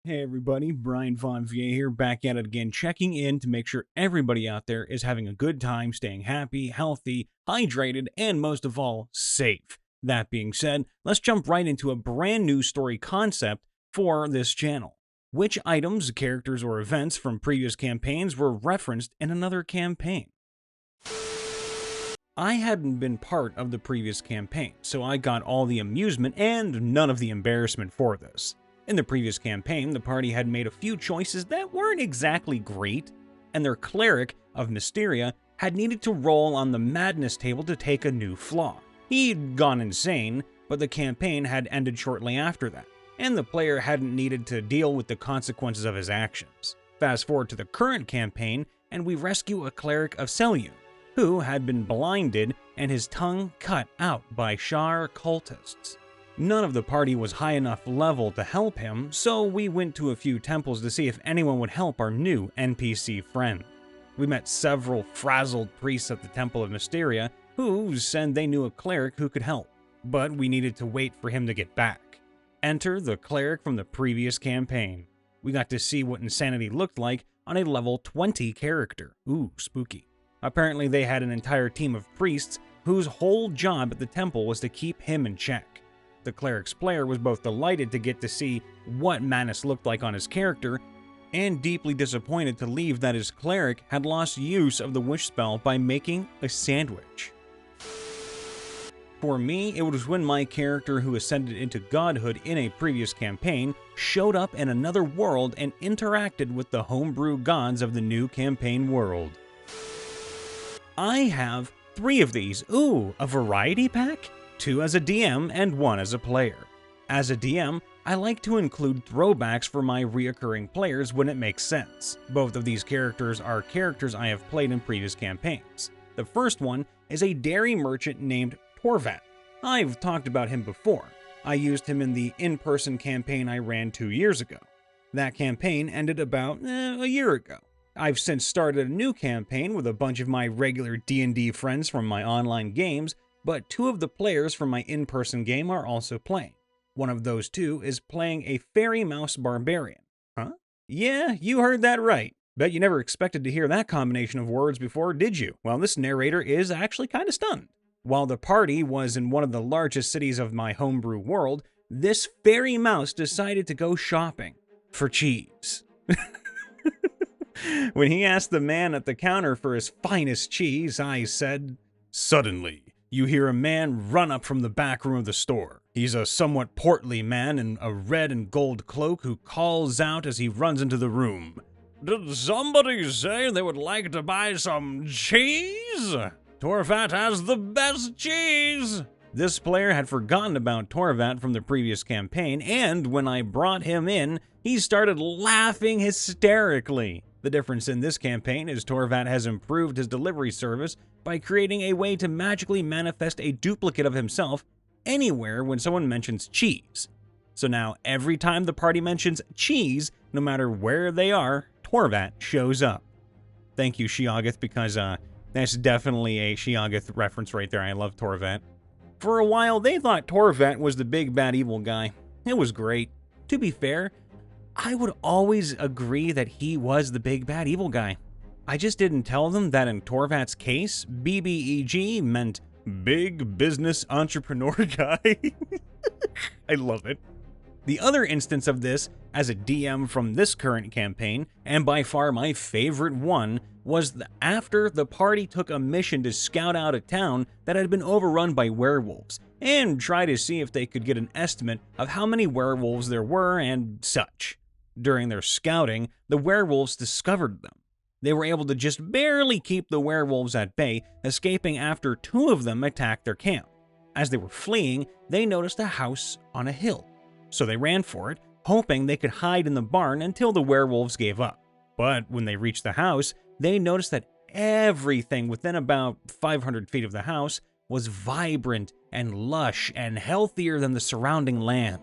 Hey everybody, Brian Von VA here, back at it again, checking in to make sure everybody out there is having a good time, staying happy, healthy, hydrated, and most of all, safe. That being said, let's jump right into a brand new story concept for this channel. Which items, characters, or events from previous campaigns were referenced in another campaign? I hadn't been part of the previous campaign, so I got all the amusement and none of the embarrassment for this. In the previous campaign, the party had made a few choices that weren't exactly great, and their cleric of Mysteria had needed to roll on the madness table to take a new flaw. He'd gone insane, but the campaign had ended shortly after that, and the player hadn't needed to deal with the consequences of his actions. Fast forward to the current campaign, and we rescue a cleric of Selyu, who had been blinded and his tongue cut out by Shar cultists. None of the party was high enough level to help him, so we went to a few temples to see if anyone would help our new NPC friend. We met several frazzled priests at the Temple of Mysteria who said they knew a cleric who could help, but we needed to wait for him to get back. Enter the cleric from the previous campaign. We got to see what insanity looked like on a level 20 character. Ooh, spooky. Apparently they had an entire team of priests whose whole job at the temple was to keep him in check. The cleric's player was both delighted to get to see what madness looked like on his character, and deeply disappointed to leave that his cleric had lost use of the wish spell by making a sandwich. For me, it was when my character who ascended into Godhood in a previous campaign showed up in another world and interacted with the homebrew gods of the new campaign world. I have 3 of these. Ooh, a variety pack? 2 as a DM and 1 as a player. As a DM, I like to include throwbacks for my reoccurring players when it makes sense. Both of these characters are characters I have played in previous campaigns. The first one is a dairy merchant named Torvat. I've talked about him before. I used him in the in-person campaign I ran 2 years ago. That campaign ended about a year ago. I've since started a new campaign with a bunch of my regular D&D friends from my online games, but 2 of the players from my in-person game are also playing. One of those 2 is playing a fairy mouse barbarian. Huh? Yeah, you heard that right. Bet you never expected to hear that combination of words before, did you? Well, this narrator is actually kind of stunned. While the party was in one of the largest cities of my homebrew world, this fairy mouse decided to go shopping for cheese. When he asked the man at the counter for his finest cheese, I said, "Suddenly, you hear a man run up from the back room of the store. He's a somewhat portly man in a red and gold cloak who calls out as he runs into the room, 'Did somebody say they would like to buy some cheese? Torvat has the best cheese!' This player had forgotten about Torvat from the previous campaign, and when I brought him in, he started laughing hysterically. The difference in this campaign is Torvat has improved his delivery service by creating a way to magically manifest a duplicate of himself anywhere when someone mentions cheese. So now every time the party mentions cheese, no matter where they are, Torvat shows up." Thank you, Shiagath, because that's definitely a Shiagath reference right there. I love Torvat. For a while, they thought Torvat was the big bad evil guy. It was great. To be fair, I would always agree that he was the big bad evil guy. I just didn't tell them that in Torvat's case, BBEG meant big business entrepreneur guy. I love it. The other instance of this as a DM from this current campaign, and by far my favorite one, was after the party took a mission to scout out a town that had been overrun by werewolves, and try to see if they could get an estimate of how many werewolves there were and such. During their scouting, the werewolves discovered them. They were able to just barely keep the werewolves at bay, escaping after 2 of them attacked their camp. As they were fleeing, they noticed a house on a hill. So they ran for it, hoping they could hide in the barn until the werewolves gave up. But when they reached the house, they noticed that everything within about 500 feet of the house was vibrant and lush and healthier than the surrounding land.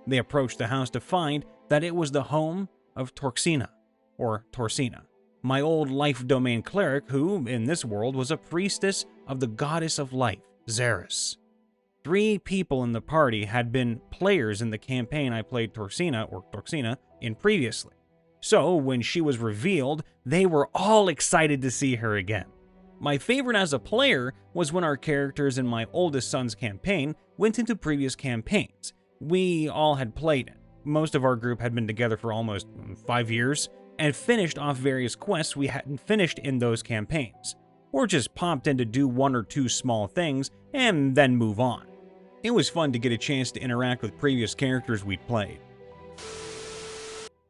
They approached the house to find that it was the home of Torsina, my old life domain cleric who, in this world, was a priestess of the goddess of life, Xeris. 3 people in the party had been players in the campaign I played Torsina in previously. So when she was revealed, they were all excited to see her again. My favorite as a player was when our characters in my oldest son's campaign went into previous campaigns we all had played in. Most of our group had been together for almost 5 years and finished off various quests we hadn't finished in those campaigns, or just popped in to do 1 or 2 small things and then move on. It was fun to get a chance to interact with previous characters we'd played.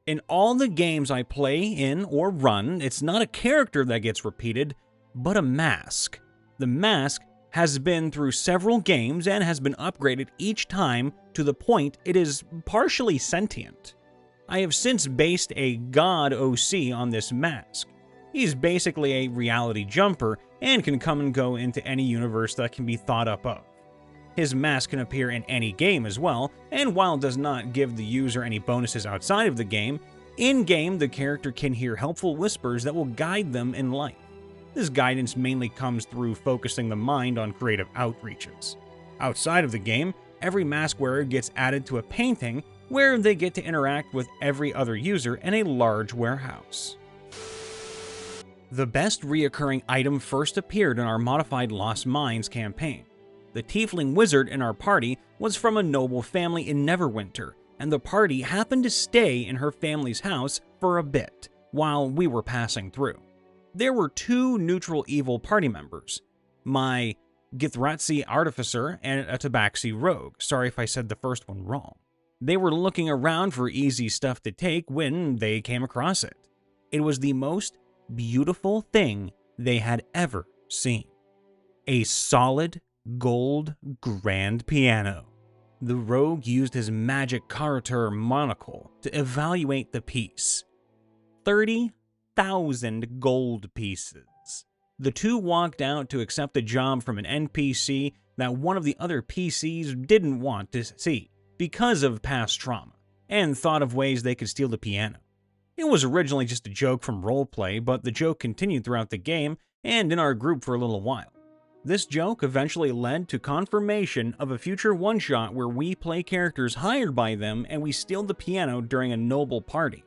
In all the games I play in or run, it's not a character that gets repeated, but a mask. The mask has been through several games and has been upgraded each time to the point it is partially sentient. I have since based a god OC on this mask. He's basically a reality jumper and can come and go into any universe that can be thought up of. His mask can appear in any game as well, and while it does not give the user any bonuses outside of the game, in-game the character can hear helpful whispers that will guide them in life. This guidance mainly comes through focusing the mind on creative outreaches. Outside of the game, every mask wearer gets added to a painting where they get to interact with every other user in a large warehouse. The best reoccurring item first appeared in our modified Lost Mines campaign. The tiefling wizard in our party was from a noble family in Neverwinter, and the party happened to stay in her family's house for a bit while we were passing through. There were 2 neutral evil party members, my Githratzi artificer and a Tabaxi rogue. Sorry if I said the first one wrong. They were looking around for easy stuff to take when they came across it. It was the most beautiful thing they had ever seen. A solid gold grand piano. The rogue used his magic Karatur monocle to evaluate the piece. 30,000 gold pieces. The 2 walked out to accept a job from an NPC that one of the other PCs didn't want to see because of past trauma, and thought of ways they could steal the piano. It was originally just a joke from roleplay, but the joke continued throughout the game and in our group for a little while. This joke eventually led to confirmation of a future one-shot where we play characters hired by them and we steal the piano during a noble party.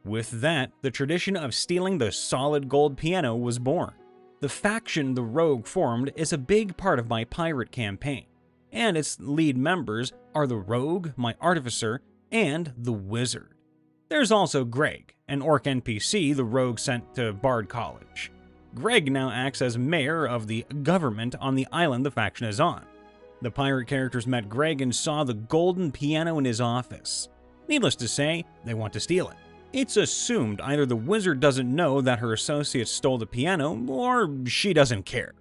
With that, the tradition of stealing the solid gold piano was born. The faction the rogue formed is a big part of my pirate campaign, and its lead members are the rogue, my artificer, and the wizard. There's also Greg, an orc NPC the rogue sent to Bard College. Greg now acts as mayor of the government on the island the faction is on. The pirate characters met Greg and saw the golden piano in his office. Needless to say, they want to steal it. It's assumed either the wizard doesn't know that her associates stole the piano, or she doesn't care.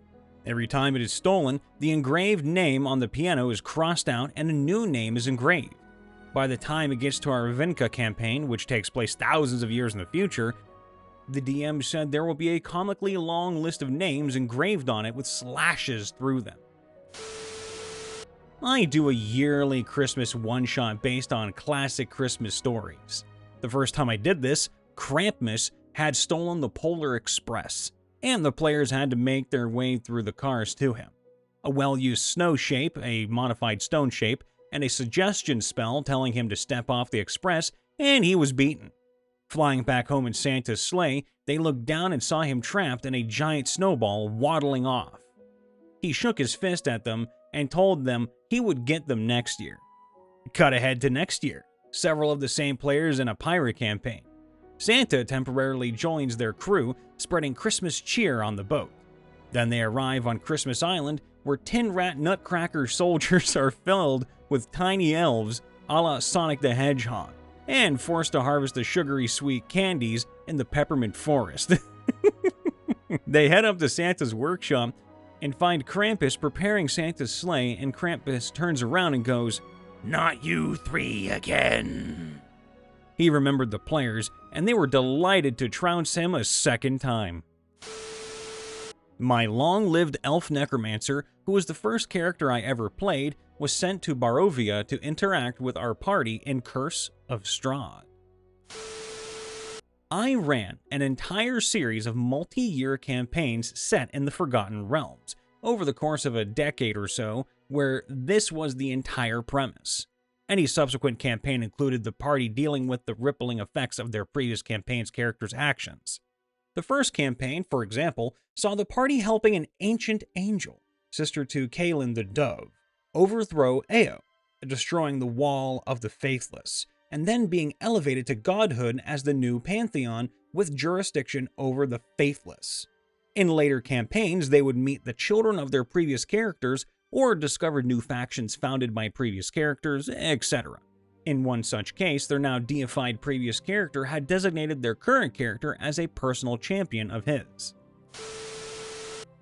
Every time it is stolen, the engraved name on the piano is crossed out and a new name is engraved. By the time it gets to our Vinca campaign, which takes place thousands of years in the future, the DM said there will be a comically long list of names engraved on it with slashes through them. I do a yearly Christmas one-shot based on classic Christmas stories. The first time I did this, Krampus had stolen the Polar Express, and the players had to make their way through the cars to him. A well-used snow shape, a modified stone shape, and a suggestion spell telling him to step off the express, and he was beaten. Flying back home in Santa's sleigh, they looked down and saw him trapped in a giant snowball waddling off. He shook his fist at them and told them he would get them next year. Cut ahead to next year. Several of the same players in a pirate campaign. Santa temporarily joins their crew, spreading Christmas cheer on the boat. Then they arrive on Christmas Island, where Tin Rat Nutcracker soldiers are filled with tiny elves a la Sonic the Hedgehog, and forced to harvest the sugary sweet candies in the peppermint forest. They head up to Santa's workshop and find Krampus preparing Santa's sleigh, and Krampus turns around and goes, "Not you 3 again." He remembered the players, and they were delighted to trounce him a second time. My long-lived elf necromancer, who was the first character I ever played, was sent to Barovia to interact with our party in Curse of Strahd. I ran an entire series of multi-year campaigns set in the Forgotten Realms, over the course of a decade or so, where this was the entire premise. Any subsequent campaign included the party dealing with the rippling effects of their previous campaign's characters' actions. The first campaign, for example, saw the party helping an ancient angel, sister to Kaelin the Dove, overthrow Ao, destroying the Wall of the Faithless, and then being elevated to Godhood as the new pantheon with jurisdiction over the Faithless. In later campaigns, they would meet the children of their previous characters or discover new factions founded by previous characters, etc. In one such case, their now deified previous character had designated their current character as a personal champion of his.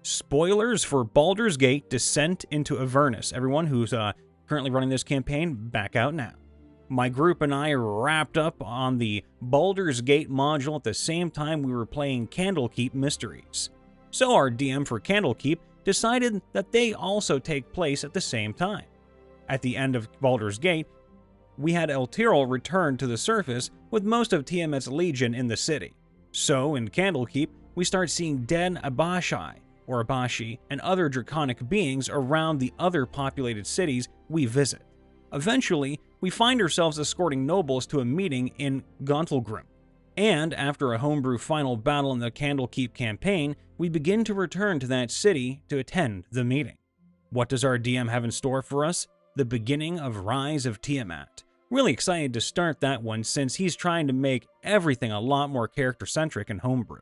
Spoilers for Baldur's Gate Descent into Avernus. Everyone who's currently running this campaign, back out now. My group and I wrapped up on the Baldur's Gate module at the same time we were playing Candlekeep Mysteries. So our DM for Candlekeep decided that they also take place at the same time. At the end of Baldur's Gate, we had El Tyrell return to the surface with most of Tiamat's legion in the city. So in Candlekeep, we start seeing dead Abashi, or Abashi, and other draconic beings around the other populated cities we visit. Eventually, we find ourselves escorting nobles to a meeting in Gauntlgrim, and after a homebrew final battle in the Candlekeep campaign, we begin to return to that city to attend the meeting. What does our DM have in store for us? The beginning of Rise of Tiamat. Really excited to start that one since he's trying to make everything a lot more character-centric and homebrew.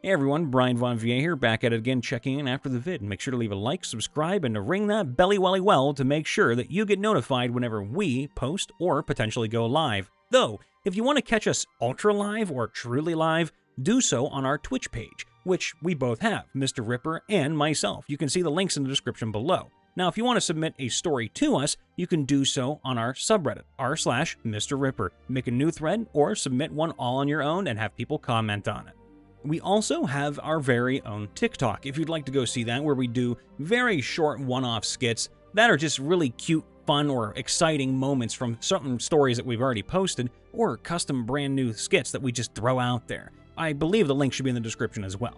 Hey everyone, Brian Von Vier here, back at it again, checking in after the vid. Make sure to leave a like, subscribe, and to ring that belly welly well to make sure that you get notified whenever we post or potentially go live. Though, if you want to catch us ultra live or truly live, do so on our Twitch page, which we both have, MrRipper and myself. You can see the links in the description below. Now, if you want to submit a story to us, you can do so on our subreddit, r/MrRipper. Make a new thread or submit one all on your own and have people comment on it. We also have our very own TikTok, if you'd like to go see that, where we do very short one-off skits that are just really cute, fun, or exciting moments from certain stories that we've already posted, or custom brand new skits that we just throw out there. I believe the link should be in the description as well.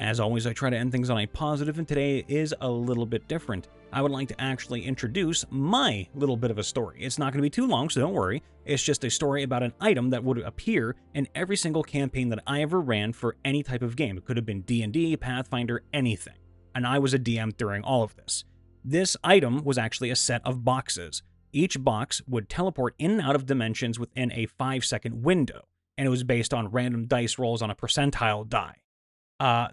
As always, I try to end things on a positive, and today is a little bit different. I would like to actually introduce my little bit of a story. It's not going to be too long, so don't worry. It's just a story about an item that would appear in every single campaign that I ever ran for any type of game. It could have been D&D, Pathfinder, anything. And I was a DM during all of this. This item was actually a set of boxes. Each box would teleport in and out of dimensions within a 5-second window, and it was based on random dice rolls on a percentile die.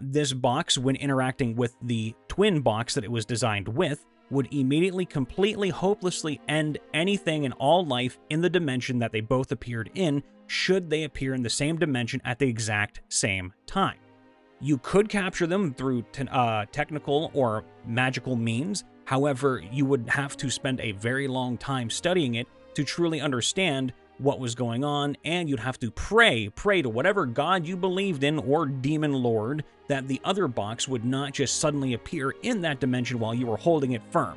This box, when interacting with the twin box that it was designed with, would immediately, completely, hopelessly end anything in all life in the dimension that they both appeared in, should they appear in the same dimension at the exact same time. You could capture them through technical or magical means. However, you would have to spend a very long time studying it to truly understand what was going on, and you'd have to pray to whatever god you believed in or demon lord that the other box would not just suddenly appear in that dimension while you were holding it firm.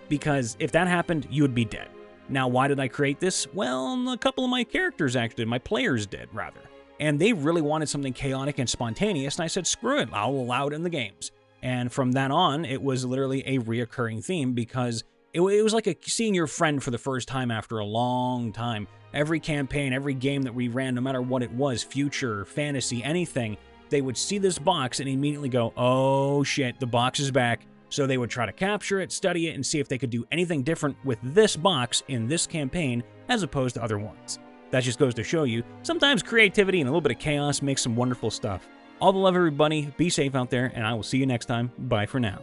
Because if that happened, you would be dead. Now, why did I create this? Well, a couple of my characters actually, my players did, rather. And they really wanted something chaotic and spontaneous, and I said, screw it, I'll allow it in the games. And from that on, it was literally a reoccurring theme because it was like seeing your friend for the first time after a long time. Every campaign, every game that we ran, no matter what it was, future, fantasy, anything, they would see this box and immediately go, oh shit, the box is back. So they would try to capture it, study it, and see if they could do anything different with this box in this campaign as opposed to other ones. That just goes to show you, sometimes creativity and a little bit of chaos makes some wonderful stuff. All the love, everybody. Be safe out there, and I will see you next time. Bye for now.